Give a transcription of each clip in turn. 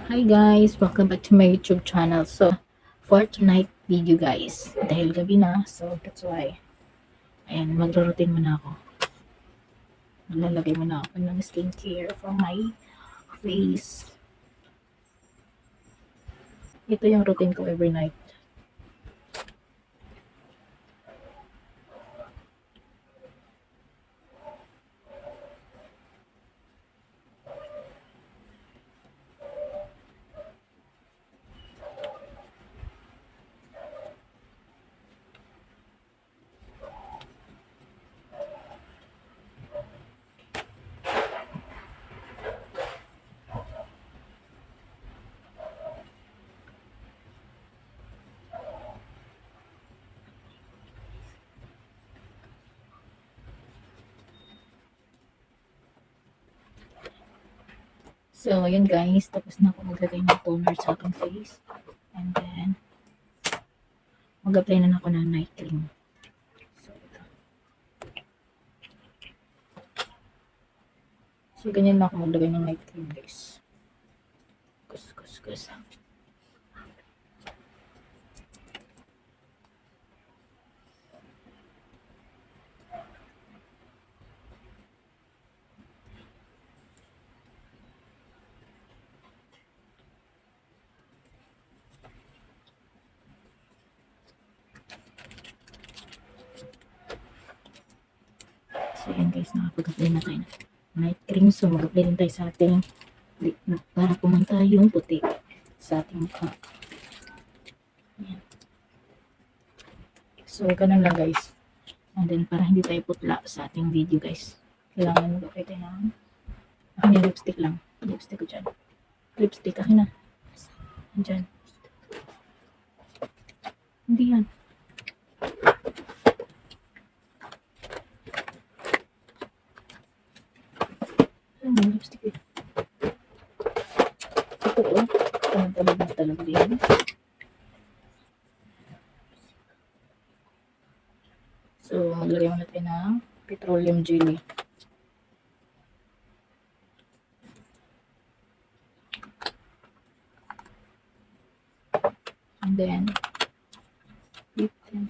Hi guys! Welcome back to my YouTube channel. So, for tonight video guys, dahil gabi na, so that's why, ayan, magro-routine muna ako. Maglalagay muna ako ng skincare for my face. Ito yung routine ko every night. So, ayun guys, tapos na ako maglagay ng toner sa aking face. And then, mag-apply na ako ng night cream. So, ito. So, ganyan lang ako maglagay ng night cream guys. Kus. So, ayan guys, nakapag-apply na tayo ng night cream. So, mag-apply din tayo sa ating lip na para pumanta yung puti sa ating mukha. Ayan. So, ganun lang guys. And then, para hindi tayo putla sa ating video guys, kailangan mag-apply tayo ng akin yung lipstick lang. Lipstick ko dyan. Lipstick, akin na. Dyan. Hindi yan. Ano yung lipstick eh? Ito o. Tabag na talaga din. So, maglagay muna tayo ng petroleum jelly. And then, lip tint.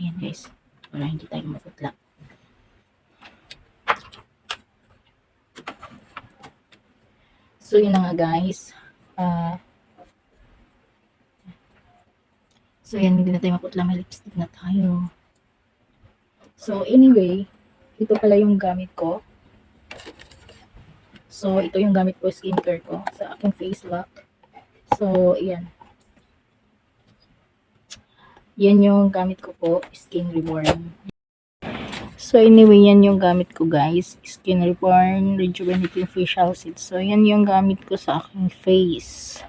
Ayan guys, para hindi tayo maputla. So, yun na nga guys. So, yan, hindi na tayo maputla. May lipstick na tayo. So, anyway, ito pala yung gamit ko. So, ito yung gamit ko, skincare ko, sa aking face lock. So, yan. Yan yung gamit ko po, Skin Reborn. So, anyway, yan yung gamit ko, guys. Skin Reborn Rejuvenating Facial Seed. So, yan yung gamit ko sa aking face.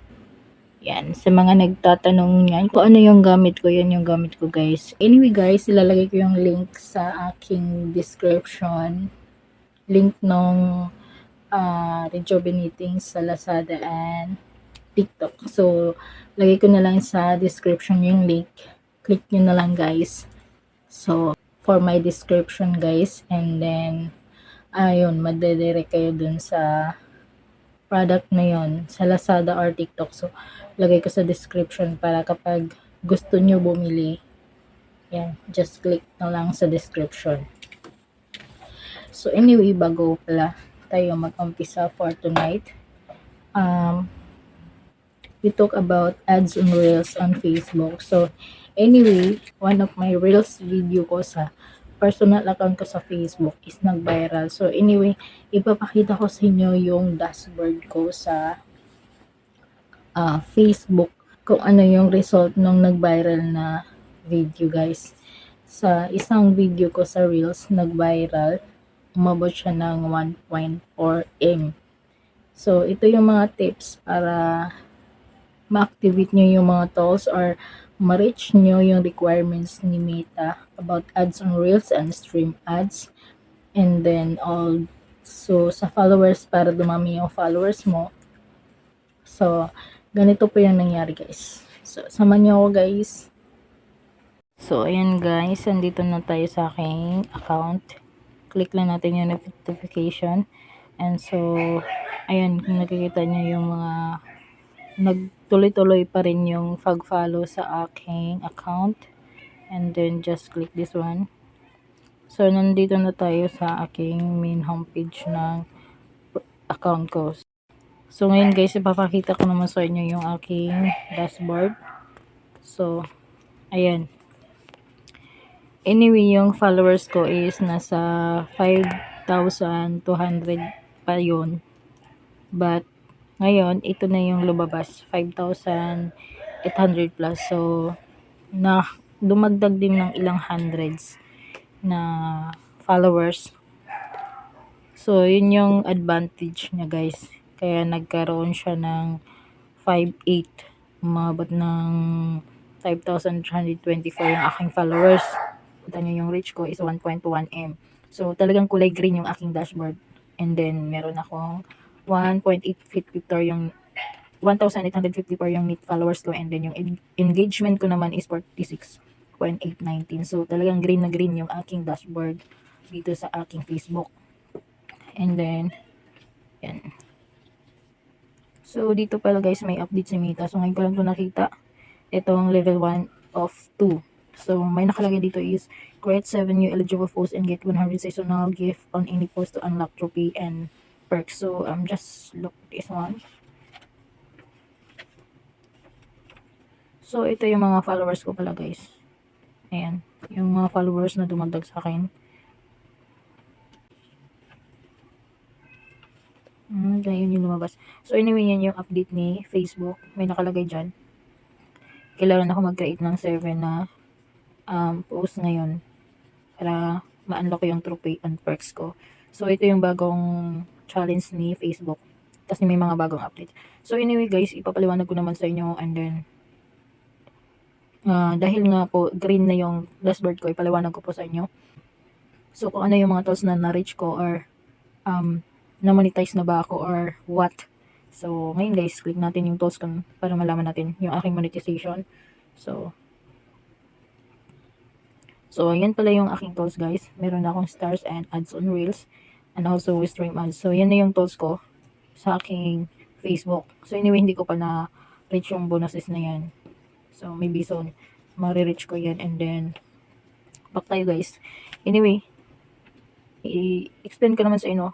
Yan. Sa mga nagtatanong yan, kung ano yung gamit ko, yan yung gamit ko, guys. Anyway, guys, ilalagay ko yung link sa aking description. Link nung rejuvenating sa Lazada and TikTok. So, lagay ko na lang sa description yung link. Click nyo na lang guys. So, for my description guys. And then, ayun, madedirect kayo dun sa product na yon sa Lazada or TikTok. So, lagay ko sa description para kapag gusto nyo bumili, yan, just click na lang sa description. So, anyway, bago pala tayo mag-umpisa for tonight, we talk about ads on Reels on Facebook. So, anyway, one of my Reels video ko sa personal account ko sa Facebook is nag-viral. So, anyway, ipapakita ko sa inyo yung dashboard ko sa Facebook kung ano yung result nung nag-viral na video, guys. Sa isang video ko sa Reels, nag-viral, umabot siya ng 1.4M. So, ito yung mga tips para ma-activate nyo yung mga tools or ma-reach nyo yung requirements ni Meta about ads on Reels and stream ads. And then all So, sa followers, para dumami yung followers mo. So, ganito po yung nangyari guys. So, samahan niyo ako guys. So, ayan guys, andito na tayo sa aking account. Click lang natin yung notification. And so, ayan, kung nakikita niyo yung mga nagtuloy-tuloy pa rin yung pag-follow sa aking account. And then, just click this one. So, nandito na tayo sa aking main homepage ng account ko. So, ngayon guys, ipapakita ko naman sa inyo yung aking dashboard. So, ayan. Anyway, yung followers ko is nasa 5,200 pa yun. But, ngayon, ito na yung lumabas. 5,800 plus. So, dumagdag din ng ilang hundreds na followers. So, yun yung advantage niya guys. Kaya nagkaroon siya ng 5,800. Umabot ng 5,324 yung aking followers. Kita nyo yung reach ko is 1.1M. So, talagang kulay green yung aking dashboard. And then, meron akong 1.854 yung 1,854 yung net followers ko. And then, yung engagement ko naman is 46.819. So, talagang green na green yung aking dashboard dito sa aking Facebook. And then, yan. So, dito pala guys, may update si Meta. So, ngayon ko lang ito nakita. Itong level 1 of 2. So, may nakalagay dito is, create 7 new eligible posts and get 100 seasonal gift on any post to unlock trophy and perks. So, just look this one. So, ito yung mga followers ko pala guys. Ayan. Yung mga followers na dumagdag sa akin. Ganyan yung lumabas. So, anyway, yan yung update ni Facebook. May nakalagay dyan. Kailangan ako mag-create ng 7 na post ngayon para ma-unlock ko yung trophy and perks ko. So, ito yung bagong challenge ni Facebook. Kasi may mga bagong update. So, anyway guys, ipapaliwanag ko naman sa inyo and then dahil nga po green na yung dashboard ko, ipaliwanag ko po sa inyo. So, kung ano yung mga tools na na-reach ko or na-monetize na ba ako or what. So, ngayon guys, click natin yung tools ko para malaman natin yung aking monetization. So, yan pala yung aking tools guys. Meron akong stars and ads on reels and also stream ads. So, yan na yung tools ko sa aking Facebook. So, anyway, hindi ko pa na-reach yung bonuses na yan. So, maybe soon, ma-reach ko yan. And then, back tayo guys. Anyway, i-explain ko naman sa inyo.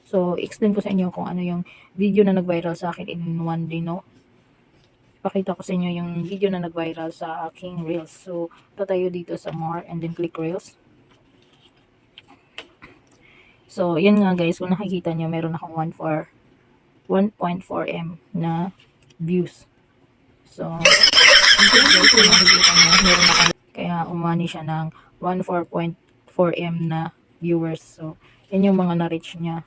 So, explain ko sa inyo kung ano yung video na nag-viral sa akin in one day, no? Pakita ko sa inyo yung video na nag-viral sa aking Reels. So, ito tayo dito sa more and then click Reels. So, yan nga guys, kung nakikita nyo, meron akong 1.4M na views. So, guys, kung nakikita nyo, meron akong, kaya umani siya ng 14.4M na viewers. So, yan yung mga na-reach niya.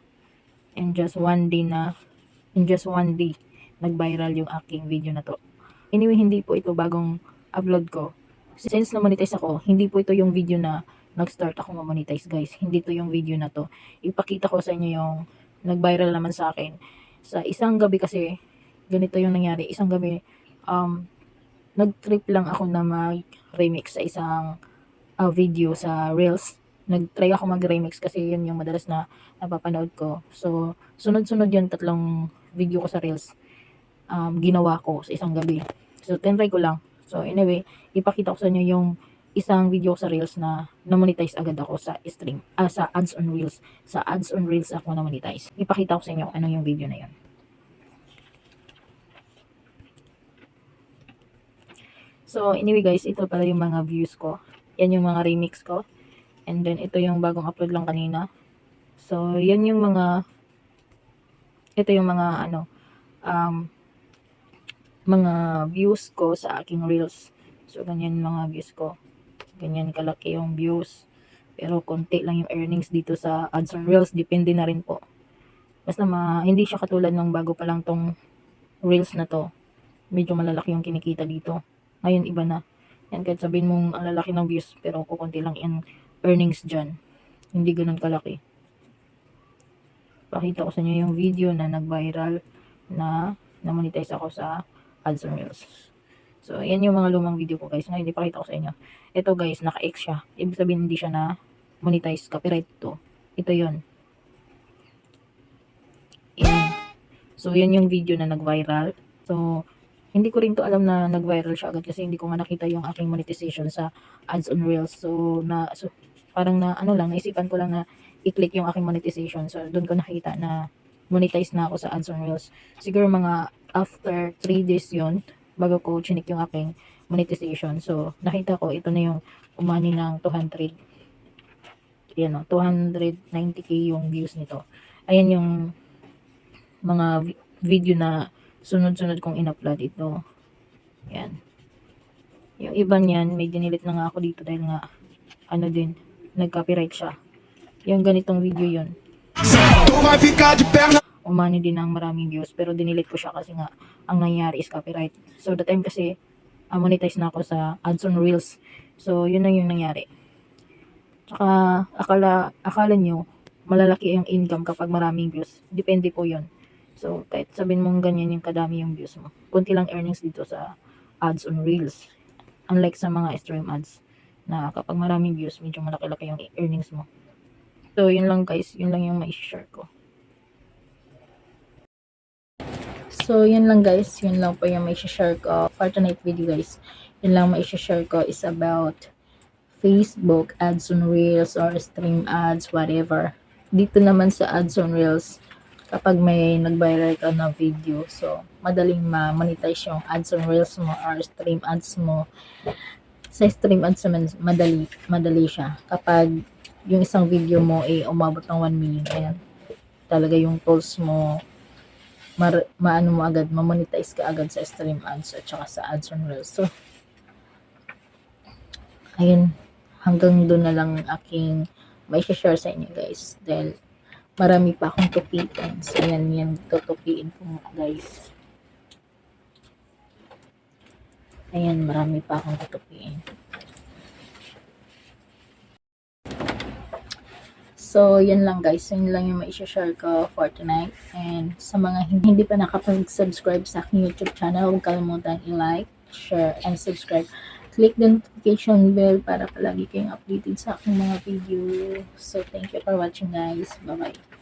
In just one day, nag-viral yung aking video na to. Anyway, hindi po ito bagong upload ko. Since na-monetize ako, hindi po ito yung video na nag-start ako ma-monetize guys. Hindi to yung video na to. Ipakita ko sa inyo yung nag-viral naman sa akin. Sa isang gabi kasi, ganito yung nangyari. Isang gabi, nag-trip lang ako na mag-remix sa isang video sa Reels. Nag-try ako mag-remix kasi yun yung madalas na napapanood ko. So, sunod-sunod yung tatlong video ko sa Reels. Ginawa ko sa isang gabi. So, tinry ko lang. So, anyway, ipakita ko sa inyo yung isang video sa Reels na na-monetize agad ako sa stream. Sa ads on Reels. Sa ads on Reels ako na-monetize. Ipakita ko sa inyo ano yung video na yun. So, anyway guys, ito pala yung mga views ko. Yan yung mga remix ko. And then, ito yung bagong upload lang kanina. So, yan yung mga, ito yung mga, mga views ko sa aking Reels. So, ganyan mga views ko. Ganyan kalaki yung views. Pero, konti lang yung earnings dito sa ads on Reels. Depende na rin po. Basta, hindi siya katulad ng bago pa lang tong Reels na to. Medyo malalaki yung kinikita dito. Ngayon, iba na. Yan, kahit sabihin mong ang lalaki ng views, pero kukunti lang yung earnings dyan. Hindi ganun kalaki. pakita ko sa inyo yung video na nag-viral na na-monetize ako sa ads on Reels. So, yan yung mga lumang video ko guys na hindi pakita ko sa inyo. Ito guys, naka-X siya. Ibig sabihin hindi siya na monetize, copyright to. Ito yon. Yan. So, yan yung video na nag-viral. So, hindi ko rin to alam na nag-viral siya agad kasi hindi ko nga nakita yung aking monetization sa ads on Reels. So, parang na ano lang, naisipan ko lang na i-click yung aking monetization. So, doon ko nakita na monetize na ako sa ads on Reels. Siguro mga after 3 days yon bago ko chinik yung aking monetization. So, nakita ko ito na yung umani ng 200. Yan o, 290k yung views nito. Ayan yung mga video na sunod-sunod kong in-upload ito. Yan. Yung iba niyan, may dinilit na nga ako dito dahil nga, ano din, nag-copyright siya. Yung ganitong video yun. Umani din ng maraming views, pero dinilit ko siya kasi nga, ang nangyari is copyright. So, the time kasi, monetize na ako sa ads on Reels. So, yun na yung nangyari. Tsaka, akala nyo, malalaki yung income kapag maraming views. Depende po yun. So, kahit sabihin mong ganyan yung kadami yung views mo, kunti lang earnings dito sa ads on Reels. Unlike sa mga stream ads, na kapag maraming views, medyo malaki-laki yung earnings mo. So, yun lang guys. Yun lang yung ma-share ko. So, yun lang guys. Yun lang po yung ma-share ko for tonight video guys. Yun lang ma-share ko is about Facebook ads on Reels or stream ads, whatever. Dito naman sa ads on Reels, kapag may nag-viral ka na video, so madaling ma-monetize yung ads on Reels mo or stream ads mo. Sa stream ads naman, madali siya. Kapag yung isang video mo ay umabot ng 1 million, ayan, talaga yung tools mo, maano mo agad, ma-monetize ka agad sa stream ads at saka sa ads on Reels. So, ayun, hanggang doon na lang aking may share sa inyo guys. Dahil marami pa akong tupiin. So, yan, tutupiin ko mga guys. Ayan, marami pa akong tutupiin. So, yan lang guys. Yun lang yung mai-share ko for tonight. And sa mga hindi pa nakapag-subscribe sa aking YouTube channel, huwag kalimutan i-like, share, and subscribe. Click the notification bell para palagi kayong updated sa aking mga video. So, thank you for watching guys. Bye-bye.